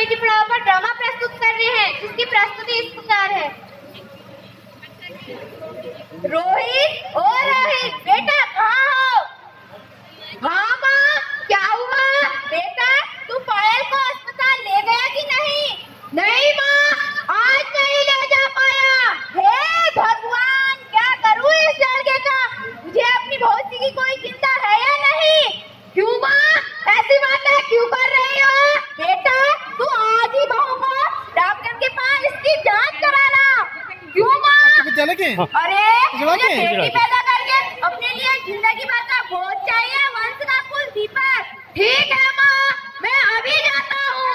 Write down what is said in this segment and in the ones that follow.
बेटी पढ़ाओ पर ड्रामा प्रस्तुत कर रहे हैं, जिसकी प्रस्तुति इस प्रकार है। रोहित, ओ रोहित, बेटा कहाँ हो? हाँ माँ, क्या हुआ? बेटा तू पायल को अस्पताल ले गया कि नहीं? नहीं माँ, आज नहीं ले जा पाया। हे भगवान, क्या करूँ इस लड़के का? मुझे अपनी भौजी की कोई चिंता है या नहीं? क्यों माँ, ऐसी बातें क्यों कर रही हो? बेटा तू आज ही बहू को डॉक्टर के पास इसकी जांच कराना। क्यों माँ? अरे मुझे बेटी पैदा करके अपने लिए जिंदगी भर का बोझ चाहिए, वंश का कुल दीपक। ठीक है माँ, मैं अभी जाता हूँ।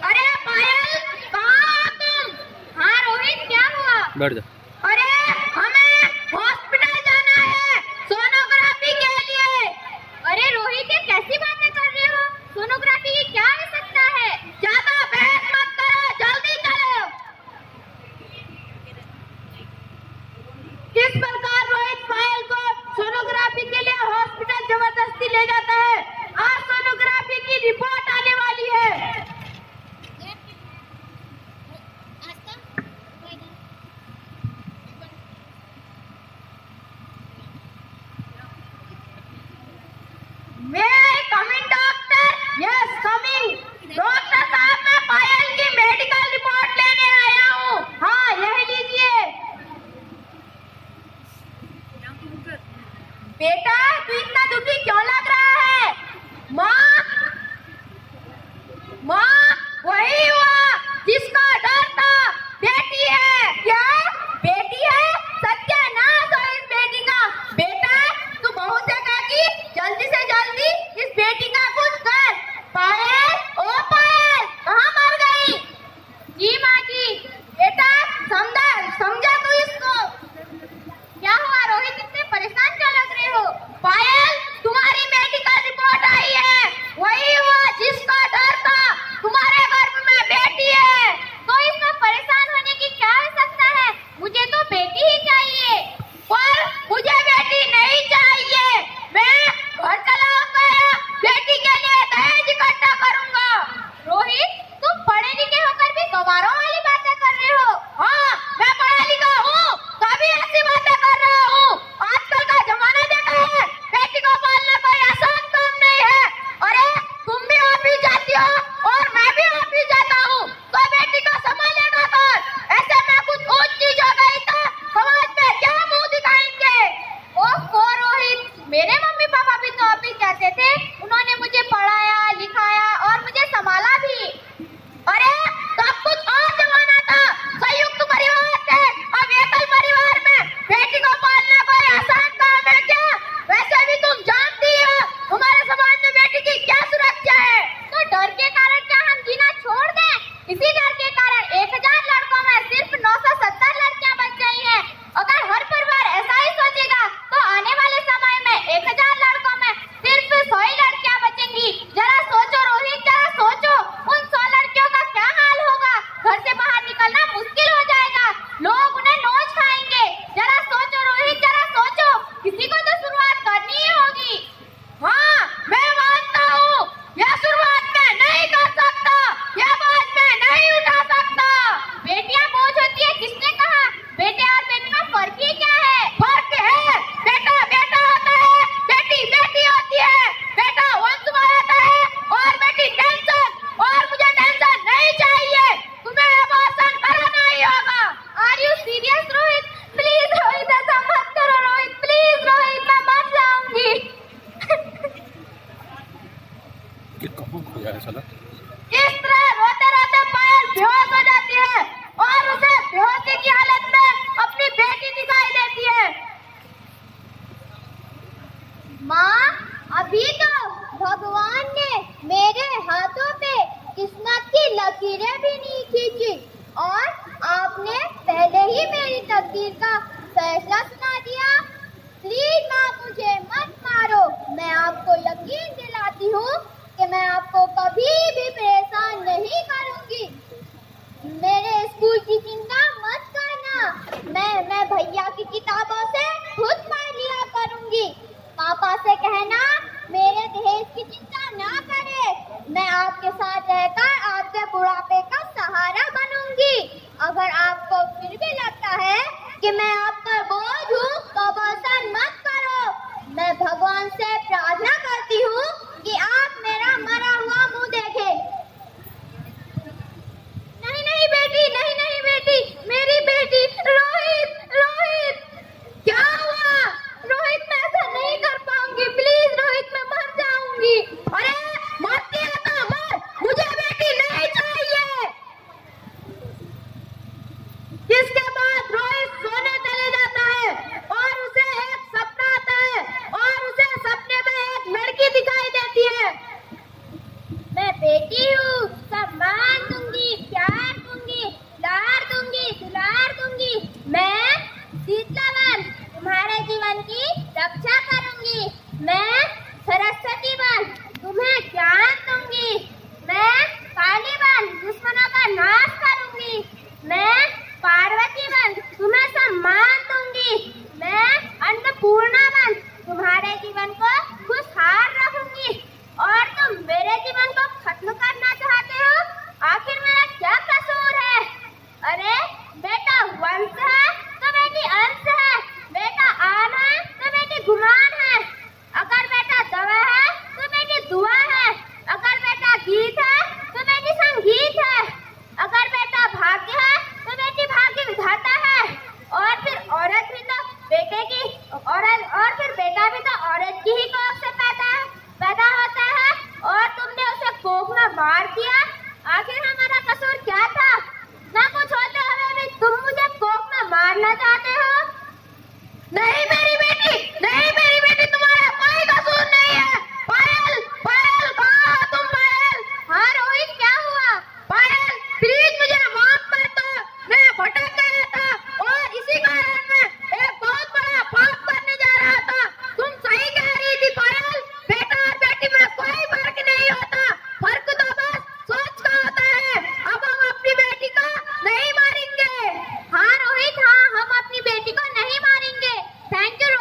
अरे पायल, कहाँ हो तुम? हाँ रोहित, क्या हुआ? बैठ जा। अरे हमें हॉस्पिटल जाना है सोनोग्राफी के लिए। अरे रोहित, ये कैसी बातें कर रहे हो? सोनोग्राफी की क्या आवश्यकता है? ज्यादा बहस मत करो, जल्दी चलो। किस प्रकार रोहित पायल को सोनोग्राफी के लिए हॉस्पिटल जबरदस्ती ले जाता है? आज सोनोग्राफी की रिपोर्ट आने वाली है। May I come in, doctor? Yes, coming. Doctor साहब, मैं पायल की मेडिकल रिपोर्ट लेने आया हूँ। हाँ, यह लीजिए। बेटा तू इतना दुखी क्यों लग रहा है? माँ, माँ वही हुआ जिसका डर था, बेटी है। क्या बेटी है? सत्यानाश हो इस बेटी का। बेटा तू बहू से कह कि जल्दी से जल्दी इस बेटी का कुछ कर। पायल, ओ पायल, कहाँ मर गई? जी माँ जी। बेटा समझा तू इसको? क्या हुआ रोहित, इतने परेशान क्यों लग रहे हो? पायल, तुम्हारी मेडिकल रिपोर्ट आई है, वही हुआ जिसका डर था, तुम्हारे गर्भ में बेटी है। तो इसमें परेशान होने की क्या आवश्यकता है? मुझे तो बेटी ही चाहिए। पर मुझे बेटी नहीं चाहिए, मैं घर चलाऊंगा, बेटी के लिए दहेज इकट्ठा करूंगा। रोहित, तुम पढ़े लिखे होकर भी गवारों वाली बातें कर रहे हो। हाँ, मैं पढ़ा लिखा हूँ, तभी ऐसी बातें कर रहा हूँ। आजकल का जमाना देखा है, बेटी को पालना कोई आसान काम नहीं है। अरे तुम भी ऑफिस जाती हो और मैं भी ऑफिस जाता हूँ, तो बेटी को संभालेगा कौन? ऐसे में कुछ ऊंच चीज हो गई तो समाज में क्या मुंह दिखाएंगे? ओहो रोहित, मेरे मम्मी पापा भी तो ऑफिस जाते थे, उन्होंने मुझे पढ़ाया लिखाया और मुझे संभाला भी। अरे तब कुछ और जमाना था, संयुक्त परिवार थे, अब एकल परिवार में बेटी को पालना कोई आसान काम है क्या? वैसे भी तुम जानती हो हमारे समाज में बेटी की क्या सुरक्षा है। तो डर के कारण क्या हम जीना छोड़ दें? इसी डर के कारण 1000 लड़कों में सिर्फ 970 लड़कियां बच गई हैं। अगर हर परिवार ऐसा ही सोचेगा तो आने वाले समय में 1000 लड़कों में सिर्फ 100 ही लड़कियां बचेंगी। जरा सोचो रोहित, जरा सोचो, उन 100 लड़कियों का क्या हाल होगा? घर से बाहर निकलना मुश्किल हो जाएगा, लोग उन्हें नोच खाएंगे। जरा सोचो रोहित, जरा सोचो, किसी को तो शुरुआत करनी ही होगी। हाँ, मैं मानता हूँ, यह शुरुआत मैं नहीं कर सकता, यह बात मैं नहीं उठा सकता। बेटियां बोझ होती है, किसने कहा? बेटे और बेटी में फर्क ही क्या है? फर्क है, बेटा बेटा होता है, बेटी बेटी होती है। बेटा वंश बढ़ाता है और बेटी टेंशन, और मुझे टेंशन नहीं चाहिए। तुम्हें अबॉर्शन कराना ही होगा। Are you serious Rohit? Please Rohit, ऐसा मत करो रोहित, प्लीज रोहित, मैं मर जाऊंगी। इस तरह रोते रोते पायल बेहोश हो जाती है और उसे बेहोशी की हालत में अपनी बेटी दिखाई देती है। माँ, अभी तो भगवान ने मेरे हाथों पे किस्मत की लकीरें भी नहीं खींची और आपने पहले ही मेरी तकदीर का फैसला सुना दिया। प्लीज माँ, मुझे मत मारो, मैं आपको यकीन दिलाती हूँ कि मैं आपको कभी भी परेशान नहीं करूँगी। मेरे स्कूल की चिंता मत करना, मैं भैया की किताबों से खुद पढ़ लिया करूँगी। पापा से कहना मेरे दहेज की चिंता ना करे, मैं आपके साथ रहकर आप आपके बुढ़ापे का सहारा बनूंगी। अगर आपको फिर भी लगता है कि मैं आपका बोझ हूँ तो ऐसा मत करो। मैं भगवान से प्रार्थना करती हूँ कि आप मेरा मरा हुआ मुंह देखें। नहीं नहीं बेटी, नहीं नहीं बेटी, मेरी बेटी। रोहित, रोहित, क्या हुआ? रोहित, मैं ऐसा नहीं कर पाऊंगी, प्लीज रोहित, मैं मर जाऊंगी। अरे मत दिया तो मर, मुझे बेटी नहीं चाहिए। जिसके बाद रोहित सोने चले जाता है और उसे एक सपना आता है और उसे सपने में एक लड़की दिखाई देती है। मैं बेटी हूँ, सम्मान दूंगी, प्यार दूंगी, लाड़ दूंगी, दुलार दूंगी। मैं शीतलावन तुम्हारे जीवन की रक्षा करूंगी। मैं सरस्वती बन तुम्हें ज्ञान दूंगी। मैं काली बन दुश्मनों का नाश करूंगी। मैं पार्वती बन तुम्हें सम्मान दूंगी। मैं अन्नपूर्णा बन तुम्हारे जीवन को खुशहाल रखूंगी। और तुम मेरे जीवन को खत्म करना चाहते हो? आखिर मेरा क्या कसूर है? अरे बेटा वंश है तो बेटी अंश है, बेटा आन है तो बेटी गुमान है, अगर बेटा दवा है तो बेटी दुआ है, अगर बेटा गीत है तो बेटी संगीत है, अगर बेटा भाग्य है तो बेटी भाग्य विधाता है। और फिर औरत भी तो बेटे की औरत, और फिर बेटा भी तो औरत की ही कोख से पैदा होता है और तुमने उसे कोख में मार दिया। आखिर हमारा कसूर क्या था? ना कुछ होते हुए भी तुम मुझे कोख में मारना चाहते हो? नहीं मेरी बेटी, नहीं मेरी बेटी, तुम्हारा कोई कसूर नहीं है। पायल, पायल, कहाँ हो तुम पायल? हाँ रोहित, क्या हुआ? पायल प्लीज मुझे माफ कर दो, मैं भटक गया था और इसी कारण मैं एक बहुत बड़ा पाप करने जा रहा था। तुम सही कह रही थी पायल, बेटा और बेटी में कोई फर्क नहीं होता, फर्क तो बस सोच का होता है। अब हम अपनी बेटी को नहीं मारेंगे। हाँ रोहित, हाँ, हम अपनी बेटी को नहीं मारेंगे। Thank you.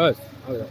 બસ આવજો.